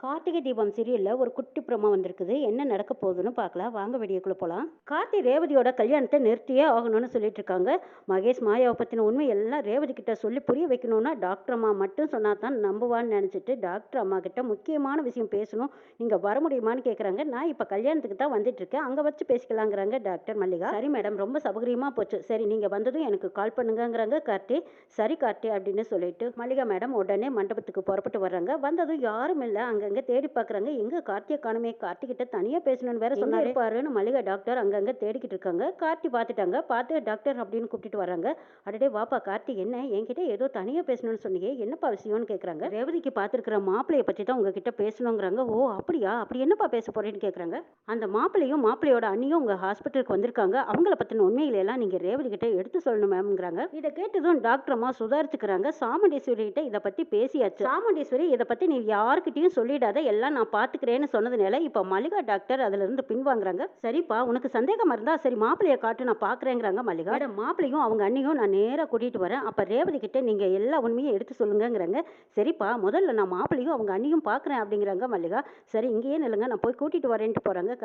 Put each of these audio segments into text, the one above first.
கார்த்திகை தீபம் சீரியல்ல ஒரு குட்டி ப்ரோமோ வந்திருக்குது. என்ன நடக்க போகுதுன்னு பார்க்கலாம். வாங்க வீடியோக்குள்ள போலாம். கார்த்தி ரேவதியோட கல்யாணத்தை நிறுத்தியே ஆகணும்னு சொல்லிட்டு இருக்காங்க. மகேஷ் மாயாவை பத்தின உண்மை எல்லாம் ரேவதி கிட்ட சொல்லி புரிய வைக்கணும்னா டாக்டர் அம்மா மட்டும் சொன்னா தான் நம்புவான்னு நினைச்சிட்டு டாக்டர் அம்மா கிட்ட முக்கியமான விஷயம் பேசணும், நீங்க வர முடியுமான்னு கேக்குறாங்க. நான் இப்ப கல்யாணத்துக்கு தான் வந்துட்டு இருக்கேன், அங்க வச்சு பேசிக்கலாங்கிறாங்க டாக்டர் மல்லிகா. சரி மேடம், ரொம்ப சௌகரியமா போச்சு, சரி நீங்க வந்ததும் எனக்கு கால் பண்ணுங்கங்கிறாங்க கார்த்தி. சரி கார்த்தி அப்படின்னு சொல்லிட்டு மல்லிகா மேடம் உடனே மண்டபத்துக்கு புறப்பட்டு வர்றாங்க. வந்ததும் யாரும் இல்லை, அங்கங்க தேடி பார்க்குறாங்க. எங்க கார்த்தியை காணுமே, கார்த்தி கிட்ட தனியா பேசணும்னு வேற சொன்னாரு பாருன்னு மல்லிகா டாக்டர் அங்கங்க தேடிக்கிட்டு இருக்காங்க. கார்த்தி பார்த்துட்டாங்க. பார்த்து டாக்டர் அப்படின்னு கூப்பிட்டு வர்றாங்க. அடடே வாப்பா கார்த்தி, என்ன என்கிட்ட ஏதோ தனியா பேசணும்னு சொன்னீங்க, என்னப்பா விஷயம்னு கேட்குறாங்க. ரேவதிக்கு பார்த்துருக்கிற மாப்பிள்ளையை பற்றி தான் உங்ககிட்ட பேசணுங்கிறாங்க. ஓ அப்படியா, அப்படி என்னப்பா பேச போறேன்னு கேட்குறாங்க. அந்த மாப்பிள்ளையும் மாப்பிள்ளையோட அண்ணியும் உங்க ஹாஸ்பிட்டலுக்கு வந்திருக்காங்க, அவங்கள பத்தின உண்மைகளை எல்லாம் நீங்க ரேவதி கிட்ட எடுத்து சொல்லணும் மேம்ங்கிறாங்க. இதை கேட்டதும் டாக்டர் அம்மா சுதாரிச்சுக்கிறாங்க. சாமுண்டீஸ்வரி கிட்ட இதை பத்தி பேசியாச்சு. சாமுண்டீஸ்வரி இதை பத்தி நீ யாருக்கிட்டையும் சொல்லிடாத, எல்லாம் நான் பாத்துக்கிறேன்னு சொன்னதுனால இப்ப மல்லிகா டாக்டர் அதுல இருந்து பின்வாங்குறாங்க. சரிப்பா, உனக்கு சந்தேகமா இருந்தா சரி மாப்பிள்ளைய காட்டு, நான் பாக்குறேங்கிறாங்க மல்லிகா. மாப்பிள்ளையும் அவங்க அண்ணியும் நான் நேரா கூட்டிட்டு வரேன், அப்ப ரேவதி கிட்ட நீங்க எல்லா உண்மையும் எடுத்து சொல்லுங்கிறாங்க. சரிப்பா, முதல்ல நான் மாப்பிள்ளையும் அவங்க அண்ணியும் பாக்குறேன் அப்படிங்கிறாங்க மல்லிகா. சரி இங்கேயே நில்லுங்க, நான் போய் கூட்டிட்டு வரேன்ட்டு போறாங்க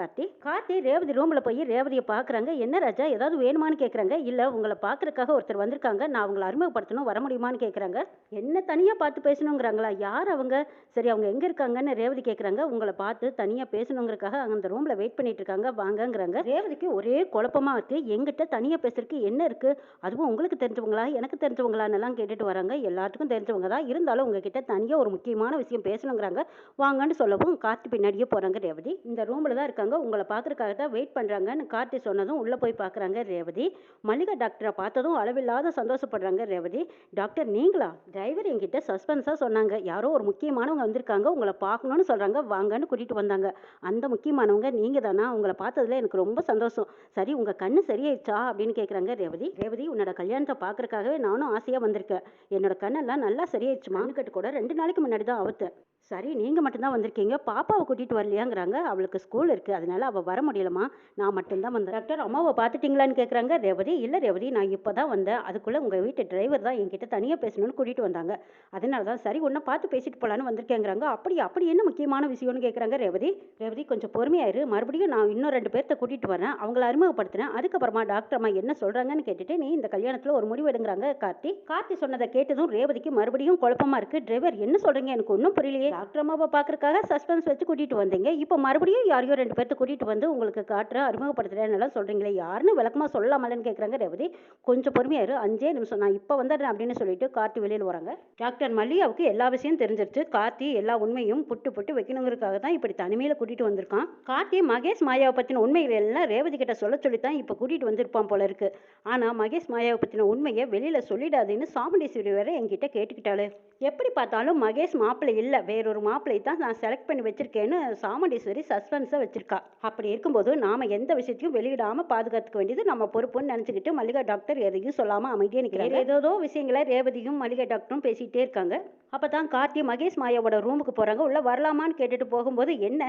கார்த்தி ரேவதி ரூம்ல போய் ரேவதியை பாக்குறாங்க. என்ன ராஜா ஏதாவது வேணுமான்னு கேக்குறாங்க. இல்ல உங்களை பாக்குறதுக்காக ஒருத்தர் வந்திருக்காங்க, நான் அவங்களை அறிமுகப்படுத்தணும், வர முடியுமான்னு கேக்குறாங்க. என்ன தனியா பார்த்து பேசணுங்கிறாங்களா, யார் அவங்க, சரி அவங்க எங்க இருக்காங்கன்னு ரேவதி கேட்குறாங்க. உங்களை பார்த்து தனியாக பேசணுங்கிறதுக்காக அந்த ரூமில் வெயிட் பண்ணிட்டு இருக்காங்க, வாங்கங்கிறாங்க. ரேவதிக்கு ஒரே குழப்பமா இருக்கு, எங்கிட்ட தனியாக பேசுறதுக்கு என்ன இருக்கு, அதுவும் உங்களுக்கு தெரிஞ்சவங்களா எனக்கு தெரிஞ்சவங்களான்னு எல்லாம் கேட்டுட்டு வராங்க. எல்லாத்துக்கும் தெரிஞ்சவங்க தான், இருந்தாலும் உங்ககிட்ட தனியாக ஒரு முக்கியமான விஷயம் பேசணுங்கிறாங்க, வாங்கன்னு சொல்லவும் கார்த்தி பின்னாடியே போறாங்க ரேவதி. இந்த ரூமில் தான் இருக்காங்க, உங்களை பார்க்கறதுக்காக தான் வெயிட் பண்ணுறாங்கன்னு கார்த்தி சொன்னதும் உள்ளே போய் பார்க்குறாங்க ரேவதி. மல்லிகா டாக்டரை பார்த்ததும் அளவில்லாத சந்தோஷப்படுறாங்க ரேவதி. டாக்டர் நீங்களா, டிரைவர் என்கிட்ட சஸ்பென்ஸாக சொன்னாங்க, யாரோ ஒரு முக்கியமானவங்க வந்திருக்காங்க, உங்களை பார்க்கணும்னு சொல்றாங்க, வாங்கன்னு கூட்டிட்டு வந்தாங்க, அந்த முக்கியமானவங்க நீங்க தானா, உங்களை பார்த்ததுல எனக்கு ரொம்ப சந்தோஷம். சரி உங்க கண்ணு சரியாயிடுச்சா அப்படின்னு கேட்குறாங்க ரேவதி. ரேவதி உன்னோட கல்யாணத்தை பார்க்கறதுக்காகவே நானும் ஆசையா வந்திருக்கேன், என்னோட கண்ணெல்லாம் நல்லா சரியாயிடுச்சுமா, கட்டு கூட 2 நாளைக்கு முன்னாடி தான் அவுத்தேன். சரி நீங்கள் மட்டும்தான் வந்திருக்கீங்க, பாப்பாவை கூட்டிகிட்டு வரலையாங்கிறாங்க. அவளுக்கு ஸ்கூல் இருக்குது, அதனால அவள் வர முடியலம்மா, நான் மட்டும்தான் வந்தேன். டாக்டர் அம்மாவை பார்த்துட்டிங்களான்னு கேட்குறாங்க ரேவதி. இல்லை ரேவதி, நான் இப்போ தான் வந்தேன், அதுக்குள்ளே உங்கள் வீட்டு டிரைவர் தான் என்கிட்ட தனியாக பேசணும்னு கூட்டிகிட்டு வந்தாங்க, அதனால தான் சரி ஒன்றை பார்த்து பேசிட்டு போகலான்னு வந்திருக்கேங்கிறாங்க. அப்படி என்ன முக்கியமான விஷயம்னு கேட்குறாங்க ரேவதி. ரேவதி கொஞ்சம் பொறுமையாயிரு, மறுபடியும் நான் இன்னும் 2 பேர்த்த கூட்டிகிட்டு வரேன், அவங்கள அறிமுகப்படுத்துறேன், அதுக்கப்புறமா டாக்டர் அம்மா என்ன சொல்கிறாங்கன்னு கேட்டுட்டு நீ இந்த கல்யாணத்தில் ஒரு முடிவு எடுங்கிறாங்க கார்த்தி சொன்னதை கேட்டதும் ரேவதிக்கு மறுபடியும் குழப்பமா இருக்குது. டிரைவர் என்ன சொல்கிறீங்க, எனக்கு ஒன்றும் புரியலையே, டாக்டர் அம்மாவை பார்க்கறதுக்காக சஸ்பென்ஸ் வச்சு கூட்டிட்டு வந்தீங்க, இப்போ மறுபடியும் யாரையோ 2 பேர்த்த கூட்டிட்டு வந்து உங்களுக்கு காட்டுற அறிமுகப்படுத்துறேன்னு சொல்றீங்களே, யாருன்னு விளக்கமா சொல்லலாமலன்னு கேட்குறாங்க ரேவதி. கொஞ்சம் பொறுமையாரு, 5 நிமிஷம், நான் இப்போ வந்துடுறேன் அப்படின்னு சொல்லிட்டு கார்த்தி வெளியில் வராங்க. டாக்டர் மல்லிகாவுக்கு எல்லா விஷயம் தெரிஞ்சிருச்சு, கார்த்தி எல்லா உண்மையும் புட்டு வைக்கணுங்கிறதுக்காக தான் இப்படி தனிமையில கூட்டிட்டு வந்திருக்கான். கார்த்தி மகேஷ் மாயாவை பத்தின உண்மைகள் எல்லாம் ரேவதி கிட்ட சொல்ல சொல்லித்தான் இப்போ கூட்டிட்டு வந்திருப்பான் போல இருக்கு. ஆனா மகேஷ் மாயாவை பத்தின உண்மையை வெளியில சொல்லிடாதுன்னு சாமுண்டீஸ்வரி வேற என்கிட்ட கேட்டுக்கிட்டாளு. எப்படி பார்த்தாலும் மகேஷ் மாப்பிள்ளை இல்லை, வேறொரு மாப்பிள்ளை தான் நான் செலக்ட் பண்ணி வச்சிருக்கேன்னு சாமுண்டீஸ்வரி சஸ்பென்ஸை வச்சிருக்கா. அப்படி இருக்கும்போது நாம எந்த விஷயத்தையும் வெளியிடாம பாதுகாத்துக்க வேண்டியது நம்ம பொறுப்புன்னு நினைச்சுக்கிட்டு மல்லிகா டாக்டர் எதையும் சொல்லாம அமைதியா நிற்கிறாங்க. ஏதோ விஷயங்களை ரேவதியும் மல்லிகா டாக்டரும் பேசிட்டே இருக்காங்க. அப்பதான் கார்த்தி மகேஷ் மாயாவோட ரூமுக்கு போறாங்க. உள்ள வரலாமான்னு கேட்டுட்டு போகும்போது, என்ன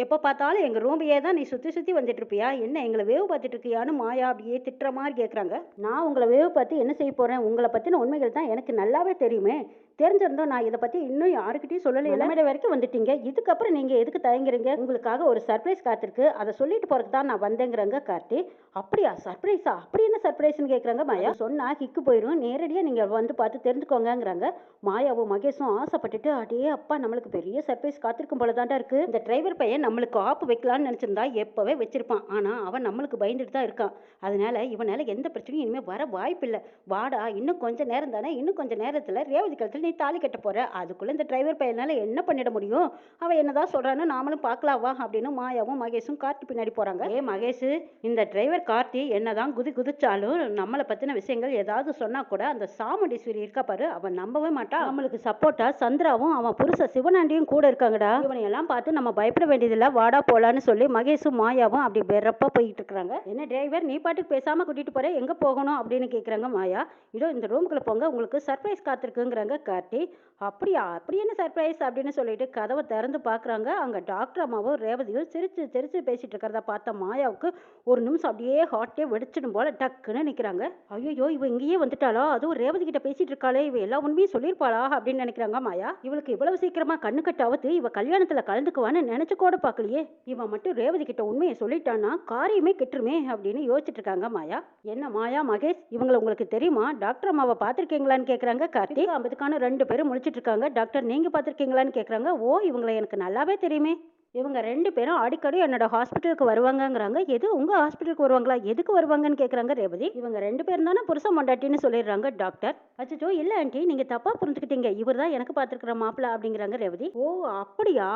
எப்போ பார்த்தாலும் எங்க ரூமையே தான் நீ சுத்தி வந்துட்டு இருப்பியா, என்ன எங்களை வேவு பார்த்துட்டு இருக்கியான்னு மாயா அப்படியே திட்டுற மாதிரி கேட்குறாங்க. நான் உங்களை வேவு பார்த்து என்ன செய்ய போறேன், உங்களை பத்தின உண்மைகள் தான் எனக்கு நல்லாவே தெரியுமே, தெரிஞ்சிருந்தோம் நான் இதை பத்தி இன்னும் யாருக்கிட்டையும் சொல்லலை, எல்லாமே வரைக்கும் வந்துட்டீங்க, இதுக்கப்புறம் நீங்க எதுக்கு தயங்குறீங்க, உங்களுக்காக ஒரு சர்ப்ரைஸ் காத்திருக்கு, அதை சொல்லிட்டு போறதுக்கு தான் நான் வந்தேங்கிறாங்க கார்த்தி. அப்படியா சர்ப்ரைஸா, அப்படி என்ன சர்ப்ரைஸ்னு கேட்குறாங்க மாயா. சொன்னா ஹிக்கு போயிடும், நேரடியாக நீங்க வந்து பார்த்து தெரிஞ்சுக்கோங்கிறாங்க. மாயாவும் மகேஷும் ஆசைப்பட்டுட்டு அடே அப்பா நம்மளுக்கு பெரிய சர்ப்ரைஸ் காத்திருக்கும் போல தாண்டா இருக்கு, இந்த டிரைவர் பையன் நம்மளுக்கு ஆப்பு வைக்கலான்னு நினைச்சிருந்தா எப்பவே வச்சிருப்பான், ஆனா அவன் நம்மளுக்கு பயந்துட்டு தான் இருக்கான், அதனால இவனால எந்த பிரச்சனையும் இனிமே வர வாய்ப்பில்லை, வாடா இன்னும் கொஞ்ச நேரம் தானே, இன்னும் கொஞ்ச நேரத்துல ரேவதி கழுத்தில் நீ தாலி கட்ட போற, அதுக்குள்ள இந்த டிரைவர் பையனால என்ன பண்ணிட முடியும், அவன் என்னதான் சொல்றான்னு நாமளும் பார்க்கலாம் வா அப்படின்னு மாயாவும் மகேஷும் கார்த்தி பின்னாடி போறாங்க. ஏ மகேஷ், இந்த டிரைவர் கார்த்தி என்னதான் குதிச்சாலும் நம்மளை பத்தின விஷயங்கள் ஏதாவது சொன்னா கூட அந்த சாமுண்டீஸ்வரி இருக்கா பாரு, அவன் நம்பவே மாட்டா, நம்மளுக்கு சப்போர்ட்டா சந்திராவும் அவன் புருஷ சிவனாண்டியும் கூட இருக்காங்கடா, இவனை எல்லாம் பார்த்து நம்ம பயப்பட வேண்டியதில்லை, வாடா போலான்னு சொல்லி மகேஷும் மாயாவும் அப்படி வெறப்பா போயிட்டு இருக்கிறாங்க. என்ன டிரைவர் நீ பாட்டுக்கு பேசாம கூட்டிட்டு போற, எங்க போகணும் அப்படின்னு கேட்குறாங்க மாயா. இதோ இந்த ரூமுக்குள்ள போங்க, உங்களுக்கு சர்ப்ரைஸ் காத்திருக்குங்கிறாங்க கார்த்தி. அப்படியா? அப்படி என்ன சர்ப்ரைஸ் அப்படின்னு சொல்லிட்டு கதவை திறந்து பார்க்குறாங்க. அங்க டாக்டர் அம்மாவும் ரேவதியும் சிரிச்சு சிரிச்சு பேசிட்டு இருக்கிறத பார்த்த மாயாவுக்கு ஒரு நிமிஷம் அப்படியே ஹார்ட்டே வெடிச்சிடும் போல டக்குன்னு நிற்கிறாங்க. ஐயோ, இவ இங்கேயே வந்துட்டாளா? அதுவும் ரேவதி கிட்ட பேசிட்டு இருக்காளே, இவ எல்லா உண்மையும் சொல்லியிருப்பாளா அப்படின்னு நினைக்கிறாங்க மாயா. இவளுக்கு இவ்வளவு சீக்கிரமா கண்ணு கட்டாவது இவ கல்யாணத்துல கலந்துக்குவான்னு நினைச்சு கூட பார்க்கலையே. இவன் மட்டும் ரேவதி கிட்ட உண்மையை சொல்லிட்டான்னா காரியமே கெட்டுருமே அப்படின்னு யோசிச்சுட்டு இருக்காங்க மாயா. என்ன மாயா, மகேஷ் இவங்களை உங்களுக்கு தெரியுமா? டாக்டர் அம்மாவை பார்த்துருக்கீங்களான்னு கேட்குறாங்க கார்த்திக். அதுக்கான 2 பேரும் முழிச்சிட்டு இருக்காங்க. டாக்டர் நீங்க பார்த்துருக்கீங்களான்னு கேட்குறாங்க. ஓ, இவங்களை எனக்கு நல்லாவே தெரியுமே. இவங்க 2 பேரும் அடிக்கடி என்னோட ஹாஸ்பிட்டலுக்கு வருவாங்கங்கிறாங்க. எது உங்க ஹாஸ்பிட்டலுக்கு வருவாங்களா? எதுக்கு வருவாங்கன்னு கேட்குறாங்க ரேவதி. இவங்க 2 பேரும் தானே புருஷன் பொண்டாட்டின்னு சொல்லிடுறாங்க டாக்டர். அச்சோ இல்ல ஆண்டி, நீங்க தப்பா புரிஞ்சுக்கிட்டீங்க. இவர் தான் எனக்கு பார்த்துருக்கிற மாப்பிள்ள அப்படிங்கிறாங்க ரேவதி. ஓ அப்படியா,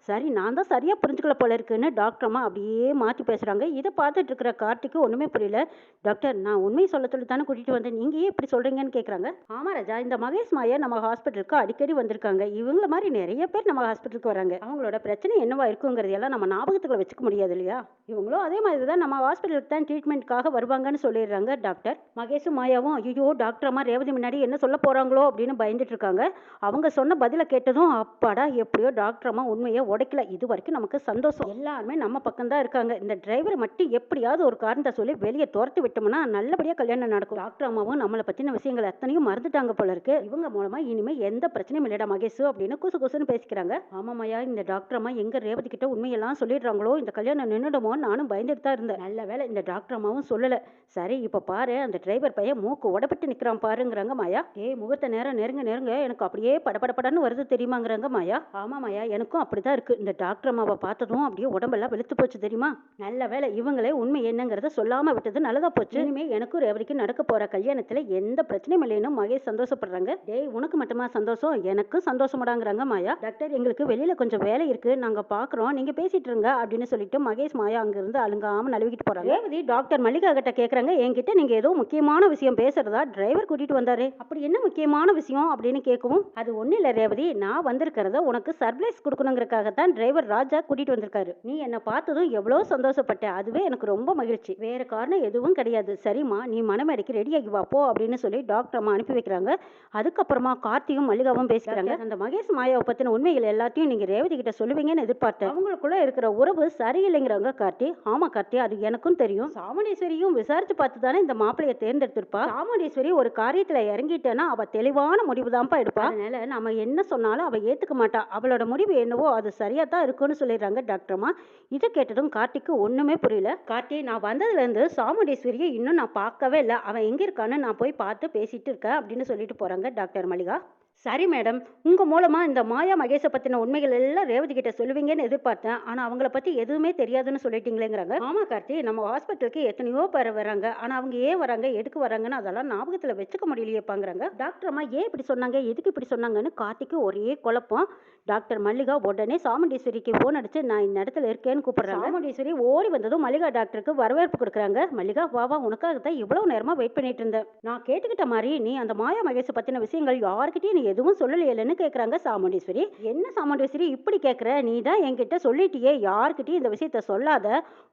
சரி நான் தான் சரியா புரிஞ்சுக்கல போல இருக்குன்னு டாக்டர் அம்மா அப்படியே மாற்றி பேசுறாங்க. இதை பார்த்துட்டு இருக்கிற கார்த்திக்கு ஒன்றுமே புரியல. டாக்டர் நான் உண்மையை சொல்ல சொல்லி தானே கூட்டிகிட்டு வந்தேன், நீங்கள் ஏன் இப்படி சொல்கிறீங்கன்னு கேட்குறாங்க. ஆமா ராஜா, இந்த மகேஷ் மாயா நம்ம ஹாஸ்பிட்டலுக்கு அடிக்கடி வந்திருக்காங்க. இவங்கள மாதிரி நிறைய பேர் நம்ம ஹாஸ்பிட்டலுக்கு வராங்க. அவங்களோட பிரச்சனை என்னவா இருக்குங்கிறதெல்லாம் நம்ம ஞாபகத்துக்குள்ள வச்சுக்க முடியாது இல்லையா? இவங்களும் அதே மாதிரி தான் நம்ம ஹாஸ்பிட்டலுக்கு தான் ட்ரீட்மெண்ட்காக வருவாங்கன்னு சொல்லிடுறாங்க டாக்டர். மகேஷும் மாயாவும் ஐயோ டாக்டர் அம்மா ரேவதி முன்னாடி என்ன சொல்ல போகிறாங்களோ அப்படின்னு பயந்துட்டு இருக்காங்க. அவங்க சொன்ன பதிலை கேட்டதும் அப்பாடா எப்படியோ டாக்டர் அம்மா உண்மையை உடைக்கல. இது வரைக்கும் நமக்கு சந்தோஷம். எல்லாருமே நம்ம பக்கம் தான் இருக்காங்க. இந்த டிரைவர் மட்டும் எப்படியாவது ஒரு காரணத்தை சொல்லி வெளியே துரத்து விட்டோம்னா நல்லபடியாக கல்யாணம் நடக்கும். டாக்டர் அம்மாவும் நம்மளை பற்றின விஷயங்கள் அத்தனையும் மறந்துட்டாங்க போல இருக்கு. இவங்க மூலமா இனிமே எந்த பிரச்சனையும் இல்லடா மகேஷ் அப்படின்னு குசு குசுன்னு பேசிக்கிறாங்க. ஆமாமையா, இந்த டாக்டர் அம்மா எங்க ரேவதி கிட்ட உண்மையெல்லாம் சொல்லிடுறாங்களோ இந்த கல்யாணம் நின்றுடுமோ நானும் பயந்துட்டு தான் இருந்தேன். நல்ல வேலை இந்த டாக்டர் அம்மாவும் சொல்லல. சரி இப்ப பாரு, அந்த டிரைவர் பையன் மூக்கு உடப்பட்டு நிக்கிறான் பாருங்கிறாங்க மாயா. முகூர்த்த நேரம் நெருங்க நெருங்க எனக்கு அப்படியே படபடப்படன்னு வருது தெரியுமாங்கிறாங்க மாயா. ஆமா மாயா, எனக்கும் அப்படிதான் இருக்கு. இந்த டாக்டர் அம்மாவை பார்த்ததும் அப்படியே உடம்பெல்லாம் வெளுத்து போச்சு தெரியுமா? நல்ல வேலை இவங்களே உண்மை என்னங்கிறத சொல்லாம விட்டது நல்லதா போச்சு. இனிமே எனக்கும் ரேவதிக்கு நடக்க போற கல்யாணத்துல எந்த பிரச்சனையும் இல்லைன்னு மகேஷ் சந்தோஷப்படுறாங்க. டேய் உனக்கு மட்டுமா சந்தோஷம்? எனக்கும் சந்தோஷமாடாங்கிறாங்க மாயா. டாக்டர் எங்களுக்கு வெளியில கொஞ்சம் வேலை இருக்கு, நாங்க பாக்குறோம், நீங்க பேசிட்டு இருங்க அப்படின்னு சொல்லிட்டு மகேஷ் மாயா அங்கிருந்து அழுங்காம நழுவிக்கிட்டு போறாங்க. ரேவதி டாக்டர் மல்லிகா கிட்ட கேக்குறாங்க, என்கிட்ட நீங்க ஏதோ முக்கியமான விஷயம் பேசுறதா டிரைவர் கூட்டிட்டு வந்தாரு, அப்படி என்ன முக்கியமான விஷயம் அப்படின்னு கேட்கவும், அது ஒண்ணு இல்ல ரேவதி, நான் வந்திருக்கிறத உனக்கு சர்ப்ரைஸ் கொடுக்கணுங்கிறதுக்காகத்தான் டிரைவர் ராஜா கூட்டிட்டு வந்திருக்காரு. நீ என்ன பார்த்ததும் எவ்வளவு சந்தோஷப்பட்ட, அதுவே எனக்கு ரொம்ப மகிழ்ச்சி, வேற காரணம் எதுவும் கிடையாது. சரிம்மா நீ மனமேடைக்கு ரெடி ஆகி வாப்போ அப்படின்னு சொல்லி டாக்டர் அம்மா அனுப்பி வைக்கிறாங்க. அதுக்கப்புறமா கார்த்தியும் மல்லிகாவும் பேசுறாங்க. அந்த மகேஷ் மாயாவை பத்தின உண்மைகள் எல்லாத்தையும் நீங்க ரேவதி கிட்ட சொல்லுவீங்கன்னு எதிர்பார்த்தேன். அவங்களுக்குள்ள இருக்கிற உறவு சரியில்லைங்கிறாங்க கார்த்தி. ஆமா கார்த்தி, அது எனக்கும் தெரியும். சாமுண்டீஸ்வரியும் விசாரிச்சு பார்த்து தானே இந்த மாப்பிளைய தேர்ந்தெடுத்திருப்பா. சாமுண்டீஸ்வரி ஒரு காரியத்துல இறங்கிட்டேன்னா அவ தெளிவான முடிவு தான்ப்பா எடுப்பா. அதனால நம்ம என்ன சொன்னாலும் அவ ஏத்துக்க மாட்டா. அவளோட முடிவு என்னவோ அது சரியா தான் இருக்குன்னு சொல்லிடுறாங்க டாக்டர்மா. இதை கேட்டதும் கார்த்திக்கு ஒண்ணுமே புரியல. கார்த்தி, நான் வந்ததுல இருந்து சாமுண்டீஸ்வரியை இன்னும் நான் பார்க்கவே இல்லை. அவன் எங்க இருக்கான்னு நான் போய் பார்த்து பேசிட்டு இருக்கேன் அப்படின்னு சொல்லிட்டு போறாங்க டாக்டர் மல்லிகா. சரி மேடம், உங்க மூலமா இந்த மாயா மகேஷை பத்தின உண்மைகள் எல்லாம் ரேவதி கிட்ட சொல்லுவீங்கன்னு எதிர்பார்த்தேன். ஆனா அவங்கள பத்தி எதுவுமே தெரியாதுன்னு சொல்லிட்டீங்களேங்கிறாங்க. ஆமா கார்த்தி, நம்ம ஹாஸ்பிட்டலுக்கு எத்தனையோ பேர் வராங்க. ஆனா அவங்க ஏன் வராங்க, எதுக்கு வராங்கன்னு அதெல்லாம் ஞாபகத்துல வச்சுக்க முடியலையேப்பாங்கிறாங்க. டாக்டர் அம்மா ஏன் இப்படி சொன்னாங்க, எதுக்கு இப்படி சொன்னாங்கன்னு கார்த்திக்கு ஒரே குழப்பம். டாக்டர் மல்லிகா உடனே சாமுண்டீஸ்வரிக்கு போன் அடிச்சு நான் இந்த இடத்துல இருக்கேன்னு கூப்பிடுறாங்க. சாமுண்டீஸ்வரி ஓடி வந்ததும் மல்லிகா டாக்டருக்கு வரவேற்பு கொடுக்குறாங்க. மல்லிகா வாவா, உனக்காக தான் இவ்வளவு நேரமா வெயிட் பண்ணிட்டு இருந்தேன். நான் கேட்டுக்கிட்ட மாதிரி நீ அந்த மாயா மகேஷை பத்தின விஷயங்கள் யாருக்கிட்டையும் நீ எதுவும் சொல்லலையேன்னு கேக்குறாங்க சாமுண்டீஸ்வரி. என்ன சாமுண்டீஸ்வரி இப்படி கேக்குற, நீ தான் என்கிட்ட சொல்லிட்டியே யாருக்கிட்டையும் இந்த விஷயத்த சொல்லாத,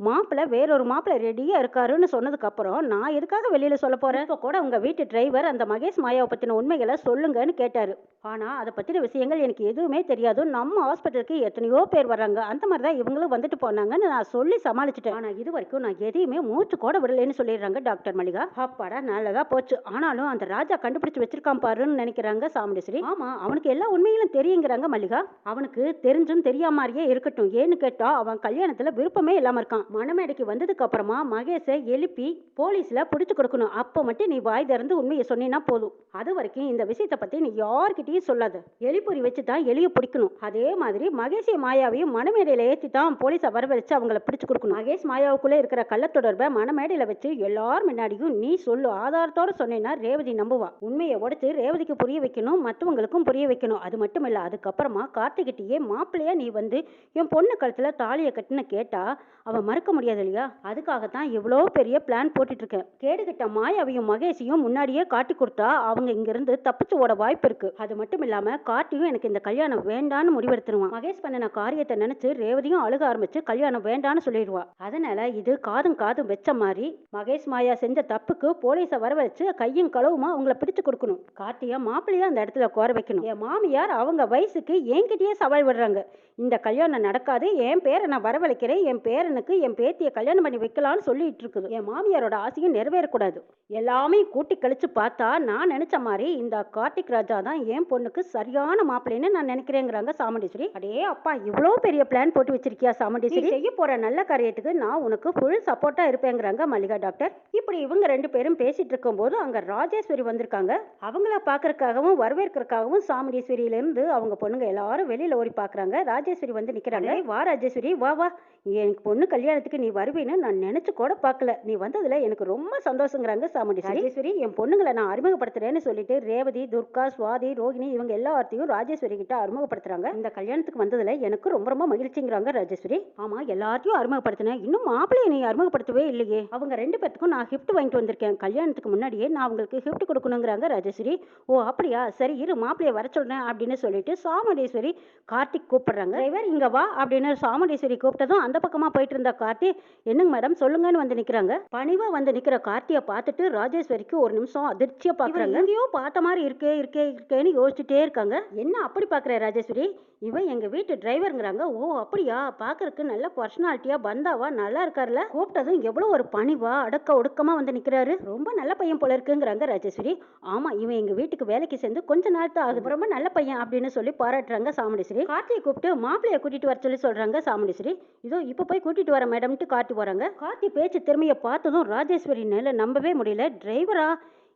மாப்பிள்ள வேறொரு மாப்பிள்ள ரெடியா இருக்காருன்னு சொன்னதுக்கு அப்புறம் நான் எதுக்காக வெளியில சொல்ல போறேன்? இப்போ கூட உங்க வீட்டு டிரைவர் அந்த மகேஷ் மாயாவை பத்தின உண்மைகளை சொல்லுங்கன்னு கேட்டாரு. ஆனா அதை பத்தின விஷயங்கள் எனக்கு எதுவுமே தெரியாது. நம்ம ஹாஸ்பிட்டலுக்கு எத்தனையோ பேர் வர்றாங்க, அந்த மாதிரி தான் இவங்களும் வந்துட்டு போனாங்கன்னு நான் சொல்லி சமாளிச்சுட்டேன். ஆனா இது வரைக்கும் நான் எதையுமே மூச்சு கூட விடலைன்னு சொல்லிடுறாங்க டாக்டர் மல்லிகா. அப்பாடா நல்லதா போச்சு. ஆனாலும் அந்த ராஜா கண்டுபிடிச்சு வச்சிருக்கான் பாருன்னு நினைக்கிறாங்க சாமுண்டீஸ்வரி. ஆமா, அவனுக்கு எல்லா உண்மைகளும் தெரியுங்கிறாங்க மல்லிகா. அவனுக்கு தெரிஞ்சும் தெரியாமயே இருக்கட்டும், ஏன்னு கேட்டா அவன் கல்யாணத்துல விருப்பமே இல்லாம இருக்கான். மணமேடைக்கு வந்ததுக்கு அப்புறமா மகேஷை எழுப்பி போலீஸ்ல புடிச்சு கொடுக்கணும். அப்ப மட்டும் நீ வாய் திறந்து உண்மையை சொன்னீங்கன்னா போதும். அது வரைக்கும் இந்த விஷயத்தை பத்தி நீ யார்கிட்டயும் சொல்லாத. எலிப்பொறி வச்சு தான் எலிய பிடிக்கணும். அதே மாதிரி மகேஷையும் மாயாவையும் மணமேடையில ஏற்றி தான் போலீஸை வரவழைச்சு அவங்கள பிடிச்சு கொடுக்கணும். மகேஷ் மாயாவுக்குள்ள இருக்கிற கள்ள தொடர்பை மணமேடையில வச்சு எல்லார் முன்னாடியும் நீ சொல்லு, ஆதாரத்தோட சொன்னேன்னா ரேவதி நம்புவா. உண்மையை உடைச்சு ரேவதிக்கு புரிய வைக்கணும், மற்றவங்களுக்கும் புரிய வைக்கணும். அது மட்டும் இல்ல, அதுக்கப்புறமா கார்த்திகிட்டயே மாப்பிள்ளையா நீ வந்து என் பொண்ணு கழுத்துல தாலியை கட்டின கேட்டா அவன் மறுக்க முடியாது இல்லையா? அதுக்காகத்தான் இவ்வளோ பெரிய பிளான் போட்டுட்டு இருக்கேன். கேடுகிட்ட மாயாவையும் மகேஷையும் முன்னாடியே காட்டி கொடுத்தா அவங்க இங்கிருந்து தப்பிச்சு ஓட வாய்ப்பு இருக்கு. அது மட்டும் இல்லாம கார்த்தியும் எனக்கு இந்த கல்யாணம் வேண்டான்னு முடிவெடுத்துருவான். மகேஷ் பண்ணின காரியத்தை நினைச்சு ரேவதியும் அழுக ஆரம்பிச்சு கல்யாணம் வேண்டான்னு சொல்லிடுவா. அதனால இது காதும் காதும் வெச்ச மாதிரி மகேஷ் மாயா செஞ்ச தப்புக்கு போலீஸை வரவழைச்சு கையும் களவுமா அவங்கள பிடிச்சு கொடுக்கணும். கார்த்தியா மாப்பிள்ளையா அந்த இடத்துல கோர வைக்கணும். என் மாமியார் அவங்க வயசுக்கு என்கிட்டயே சவால் விடுறாங்க. இந்த கல்யாணம் நடக்காது, என் பேரை நான் வரவழைக்கிறேன், என் பேரனுக்கு என் பேத்தியை கல்யாணம் பண்ணி வைக்கலான்னு சொல்லிட்டு இருக்குது. என் மாமியாரோட ஆசையும் நிறைவேறக்கூடாது. எல்லாமே கூட்டி கழிச்சு பார்த்தா நான் நினைச்ச மாதிரி இந்த கார்த்திக் ராஜா தான் என் பொண்ணுக்கு சரியான மாப்பிள்ளைன்னு நான் நினைக்கிறேங்கிறாங்க சாமுண்டீஸ்வரி. அடே அப்பா, இவ்வளோ பெரிய பிளான் போட்டு வச்சிருக்கியா சாமுண்டீஸ்வரி? செய்ய போற நல்ல காரியத்துக்கு நான் உனக்கு ஃபுல் சப்போர்ட்டா இருப்பேங்கிறாங்க மல்லிகா டாக்டர். இப்படி இவங்க ரெண்டு பேரும் பேசிட்டு இருக்கும் போது அங்க ராஜேஸ்வரி வந்திருக்காங்க. அவங்கள பாக்குறதுக்காகவும் வரவேற்கிறதுக்காகவும் சாமுண்டீஸ்வரியில இருந்து அவங்க பொண்ணுங்க எல்லாரும் வெளியில ஓடி பாக்குறாங்க. ராஜேஸ்வரி வந்து நிக்கிறாங்க. வா ராஜேஸ்வரி, வா வா, எனக்கு பொண்ணு கல்யாணத்துக்கு நீ வருவேன்னு நான் நினைச்சு கூட பார்க்கல. நீ வந்ததுல எனக்கு ரொம்ப சந்தோஷங்கிறாங்க சாமுண்டீஸ்வரி. ராஜேஸ்வரி, என் பொண்ணுங்களை நான் அறிமுகப்படுத்துறேன்னு சொல்லிட்டு ரேவதி, துர்கா, சுவாதி, ரோகிணி இவங்க எல்லாத்தையும் ராஜேஸ்வரி கிட்ட அறிமுகப்படுத்துறாங்க. இந்த கல்யாணத்துக்கு வந்ததுல எனக்கு ரொம்ப ரொம்ப மகிழ்ச்சிங்கிறாங்க ராஜேஸ்வரி. ஆமா, எல்லாத்தையும் அறிமுகப்படுத்தினேன், இன்னும் மாப்பிள்ளையை நீ அறிமுகப்படுத்தவே இல்லையே. அவங்க ரெண்டு பேத்துக்கும் நான் கிஃப்ட் வாங்கிட்டு வந்திருக்கேன். கல்யாணத்துக்கு முன்னாடியே நான் அவங்களுக்கு கிஃப்ட் கொடுக்கணுங்கிறாங்க ராஜேஸ்வரி. ஓ அப்படியா, சரி இரு மாப்பிள்ளையை வர சொல்றேன் அப்படின்னு சொல்லிட்டு சாமுண்டீஸ்வரி கார்த்திக் கூப்பிடுறாங்க. டிரைவர் இங்க வா அப்படின்னு சாமுண்டீஸ்வரி கூப்பிட்டதும் அந்த பக்கமா போயிட்டு இருந்த கார்த்தி, என்னங்க மேடம் சொல்லுங்கன்னு வந்து நிக்கிறாங்க. பணிவா வந்து நிக்கிற கார்த்தியை பார்த்துட்டு ராஜேஸ்வரிக்கு ஒரு நிமிஷம் அதிர்ச்சியா பாக்குறாங்க. எங்கேயோ பார்த்த மாதிரி இருக்கேன்னு யோசிச்சுட்டே இருக்காங்க. என்ன அப்படி பாக்குற ராஜேஸ்வரி? இவன் எங்க வீட்டு டிரைவருங்கிறாங்க. ஓ அப்படியா, பாக்குறதுக்கு நல்ல பர்சனாலிட்டியா பந்தாவா நல்லா இருக்காருல. கூப்பிட்டதும் எவ்வளவு ஒரு பணிவா அடக்க ஒடுக்கமா வந்து நிக்கிறாரு. ரொம்ப நல்ல பையன் போல இருக்குங்கிறாங்க ராஜேஸ்வரி. ஆமா, இவன் எங்க வீட்டுக்கு வேலைக்கு சேர்ந்து கொஞ்ச நாள் தான் ஆகுது, ரொம்ப நல்ல பையன் அப்படின்னு சொல்லி பாராட்டுறாங்க சாமுண்டீஸ்வரி. கார்த்தியை கூப்பிட்டு மாப்பிள்ளைய கூட்டிட்டு வர சொல்லி சொல்றாங்க சாமுண்டீஸ்வரி. இதோ இப்ப போய் கூட்டிட்டு வர மேடம்ட்டு கார்த்தி போறாங்க. கார்த்தி பேச்சு திறமைய பார்த்ததும் ராஜேஸ்வரி நம்பவே முடியல. டிரைவரா,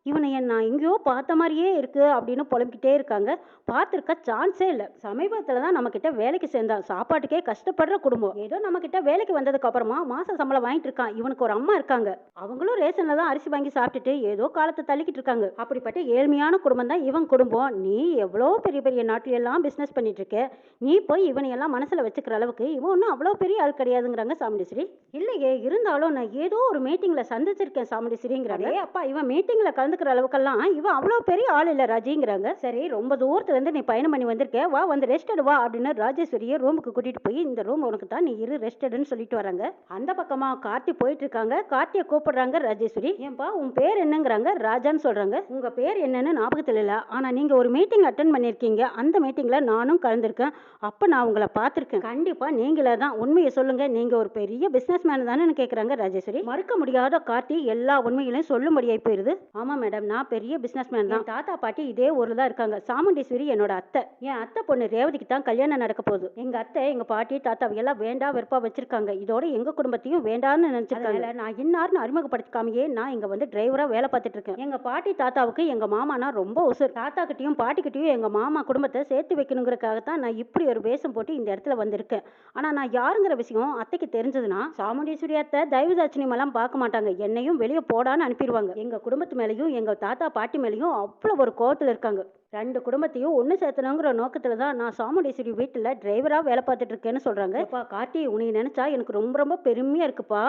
இவனை நான் எங்கேயோ பார்த்த மாதிரியே இருக்கு அப்படின்னு புலம்பிக்கிட்டே இருக்காங்க. பார்த்துருக்க சான்ஸே இல்லை. சமீபத்தில் தான் நம்ம கிட்ட வேலைக்கு சேர்ந்தான். சாப்பாட்டுக்கே கஷ்டப்படுற குடும்பம். ஏதோ நம்ம கிட்ட வேலைக்கு வந்ததுக்கு அப்புறமா மாச சம்பளம் வாங்கிட்டு இருக்கான். இவனுக்கு ஒரு அம்மா இருக்காங்க. அவங்களும் ரேஷன்ல தான் அரிசி வாங்கி சாப்பிட்டுட்டு ஏதோ காலத்தை தள்ளிக்கிட்டு இருக்காங்க. அப்படிப்பட்ட ஏழ்மையான குடும்பம் தான் இவன் குடும்பம். நீ எவ்வளோ பெரிய பெரிய நாட்டிலெல்லாம் பிசினஸ் பண்ணிட்டு இருக்க, நீ போய் இவனையெல்லாம் மனசுல வச்சுக்கிற அளவுக்கு இவன் ஒன்றும் அவ்வளோ பெரிய ஆள் கிடையாதுங்கிறாங்க சாமுண்டீஸ்வரி. இல்லையே, இருந்தாலும் நான் ஏதோ ஒரு மீட்டிங்ல சந்திச்சிருக்கேன் சாமுண்டீஸ்வரிங்கிறாங்க. அப்பா, இவன் மீட்டிங்ல கலந்துக்கிற அளவுக்கெல்லாம் இவன் அவ்வளோ பெரிய ஆள் இல்லை ராஜிங்கிறாங்க. சரி, ரொம்ப தூரத்துல இருந்து நீ பயணம் பண்ணி வந்திருக்க, வா வந்து ரெஸ்ட் எடு வா அப்படின்னு ராஜேஸ்வரியை ரூமுக்கு கூட்டிட்டு போய் இந்த ரூம் உனக்கு தான், நீ இரு ரெஸ்ட் எடுன்னு சொல்லிட்டு வராங்க. அந்த பக்கமா கார்த்தி போயிட்டு இருக்காங்க. கார்த்தியை கூப்பிடுறாங்க ராஜேஸ்வரி. ஏன்பா உன் பேர் என்னங்கிறாங்க. ராஜான்னு சொல்றாங்க. உங்க பேர் என்னன்னு ஞாபகத்தில் இல்லை, ஆனா நீங்க ஒரு மீட்டிங் அட்டென்ட் பண்ணிருக்கீங்க, அந்த மீட்டிங்ல நானும் கலந்துருக்கேன், அப்ப நான் உங்களை பார்த்திருக்கேன். கண்டிப்பா நீங்களே தான், உண்மையை சொல்லுங்க, நீங்க ஒரு பெரிய பிசினஸ் மேன் தானே கேட்கறாங்க ராஜேஸ்வரி. மறுக்க முடியாத கார்த்தி எல்லா உண்மைகளையும் சொல்லும்படியாய் போயிருது. ஆமா மேடம், நான் பெரிய பிசினஸ் மேன் தான். தாத்தா பாட்டி இதே ஊர்ல தான் இருக்காங்க. சாமுண்டீஸ்வரி என்னோட அத்தை. என் அத்தை பொண்ணு ரேவதிக்கு தான் கல்யாணம் நடக்க போகுது. எங்க அத்தை எங்க பாட்டி தாத்தாவை எல்லாம் வேண்டா வெறுப்பா வச்சிருக்காங்க. இதோட எங்க குடும்பத்தையும் வேண்டான்னு நினைச்சிருக்காங்க. நான் இன்னார்னு அறிமுகப்படுத்திக்காமையே நான் இங்க வந்து டிரைவரா வேலை பார்த்துட்டு இருக்கேன். எங்க பாட்டி தாத்தாவுக்கு எங்க மாமானா ரொம்ப உசுர். தாத்தா கிட்டையும் பாட்டி கிட்டையும் எங்க மாமா குடும்பத்தை சேர்த்து வைக்கணுங்கிறதுக்காகத்தான் நான் இப்படி ஒரு வேஷம் போட்டு இந்த இடத்துல வந்திருக்கேன். ஆனா நான் யாருங்கிற விஷயம் அத்தைக்கு தெரிஞ்சதுன்னா சாமுண்டீஸ்வரி அத்தை தயவுதாட்சணியம் எல்லாம் பார்க்க மாட்டாங்க, என்னையும் வெளியே போடான்னு அனுப்பிடுவாங்க. எங்க குடும்பத்து மேலையும் எங்க தாத்தா பாட்டி மேலையும் அவ்வளவு ஒரு கோவத்தில் இருக்காங்க. ரெண்டு குடும்பத்தையும் ஒன்று சேர்த்தணுங்கிற நோக்கத்தில் தான் நான் சாமுண்டீஸ்வரி வீட்டில் டிரைவராக வேலை பார்த்துட்டு இருக்கேன்னு சொல்கிறாங்க. அப்பா கார்த்தி, உன்னை நினச்சா எனக்கு ரொம்ப ரொம்ப பெருமையாக இருக்குப்பா.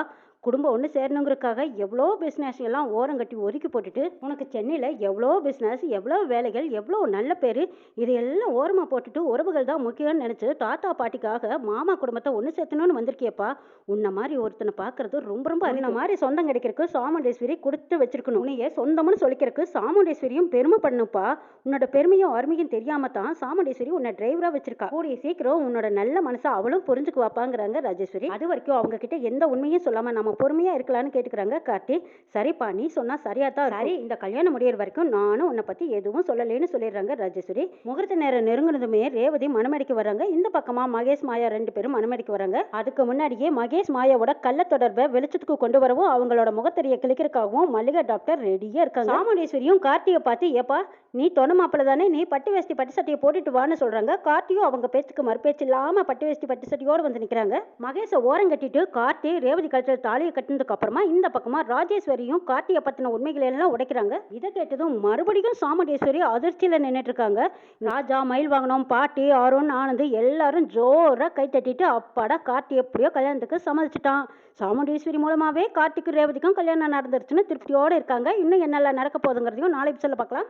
குடும்பம் ஒன்று சேரணுங்கிறதுக்காக எவ்வளோ பிஸ்னஸ் எல்லாம் ஓரங்கட்டி ஒதுக்கி போட்டுட்டு உனக்கு சென்னையில் எவ்வளோ பிஸ்னஸ், எவ்வளோ வேலைகள், எவ்வளோ நல்ல பேர், இதையெல்லாம் ஓரமாக போட்டுட்டு உறவுகள் தான் முக்கியம்னு நினச்சி தாத்தா பாட்டிக்காக மாமா குடும்பத்தை ஒன்று சேர்த்தணும்னு வந்திருக்கியப்பா. உன்னை மாதிரி ஒருத்தனை பார்க்கறது ரொம்ப ரொம்ப இந்த மாதிரி சொந்தம் கிடைக்கிறதுக்கு சாமுண்டீஸ்வரி கொடுத்து வச்சிருக்கணும். உன்னையே சொந்தம்னு சொல்லிக்கிறதுக்கு சாமுண்டீஸ்வரியும் பெருமைப்படணும்ப்பா. உன்னோட பெருமையும் அருமையும் தெரியாம தான் சாமுண்டீஸ்வரி உன்னை டிரைவரா வச்சிருக்கா. கூடிய சீக்கிரம் உன்னோட நல்ல மனசை அவளும் புரிஞ்சுக்குவாப்பாங்கிறாங்க ராஜேஸ்வரி. அது வரைக்கும் அவங்க கிட்ட எந்த உண்மையும் சொல்லாம நம்ம பொறுமையா இருக்கலாம்னு கேட்டுக்கிறாங்க கார்த்தி. சரிப்பா, நீ சொன்னா சரியா தான். சரி, இந்த கல்யாணம் முடியற வரைக்கும் நானும் உன்னை பத்தி எதுவும் சொல்லலேன்னு சொல்லிடுறாங்க ராஜேஸ்வரி. முகூர்த்த நேரம் நெருங்கினதுமே ரேவதி மணமேடைக்கு வராங்க. இந்த பக்கமா மகேஷ் மாயா ரெண்டு பேரும் மணமேடைக்கு வராங்க. அதுக்கு முன்னாடியே மகேஷ் மாயாவோட கள்ள தொடர்பை வெளிச்சத்துக்கு கொண்டு வரவும் அவங்களோட முகத்தறியை கிளிக்கிறதுக்காகவும் மல்லிகா டாக்டர் ரெடியா இருக்காங்க. சாமுண்டீஸ்வரியும் கார்த்தியை பார்த்து, ஏப்பா நீ தொண்ணு மாப்பிள்ள தானே, நீ பட்டு வேஷ்டி பட்டு சட்டையை போட்டுட்டு வான்னு சொல்றாங்க. கார்த்தியும் அவங்க பேச்சுக்கு மறுபேச்சு இல்லாம பட்டு வேஷ்டி பட்டு சட்டையோடு வந்து நிக்கிறாங்க. மகேஷை ஓரம் கட்டிட்டு கார்த்தி ரேவதி கழுத்துல தாலியை கட்டினதுக்கு அப்புறமா இந்த பக்கமா ராஜேஸ்வரியும் கார்த்தியை பத்தின உண்மைகளை எல்லாம் உடைக்கிறாங்க. இதை கேட்டதும் மறுபடியும் சாமுண்டீஸ்வரி அதிர்ச்சியில நின்றுட்டு இருக்காங்க. ராஜா, மயில் வாகனம், பாட்டி, அருண், ஆனந்த் எல்லாரும் ஜோரா கை தட்டிட்டு அப்பாடா கார்த்தி எப்படியோ கல்யாணத்துக்கு சம்மதிச்சுட்டான். சாமுண்டீஸ்வரி மூலமாவே கார்த்திக்கு ரேவதிக்கும் கல்யாணம் நடந்துருச்சுன்னு திருப்தியோடு இருக்காங்க. இன்னும் என்னெல்லாம் நடக்க போகுதுங்கிறதையும் நாளை சொல்ல பார்க்கலாம்.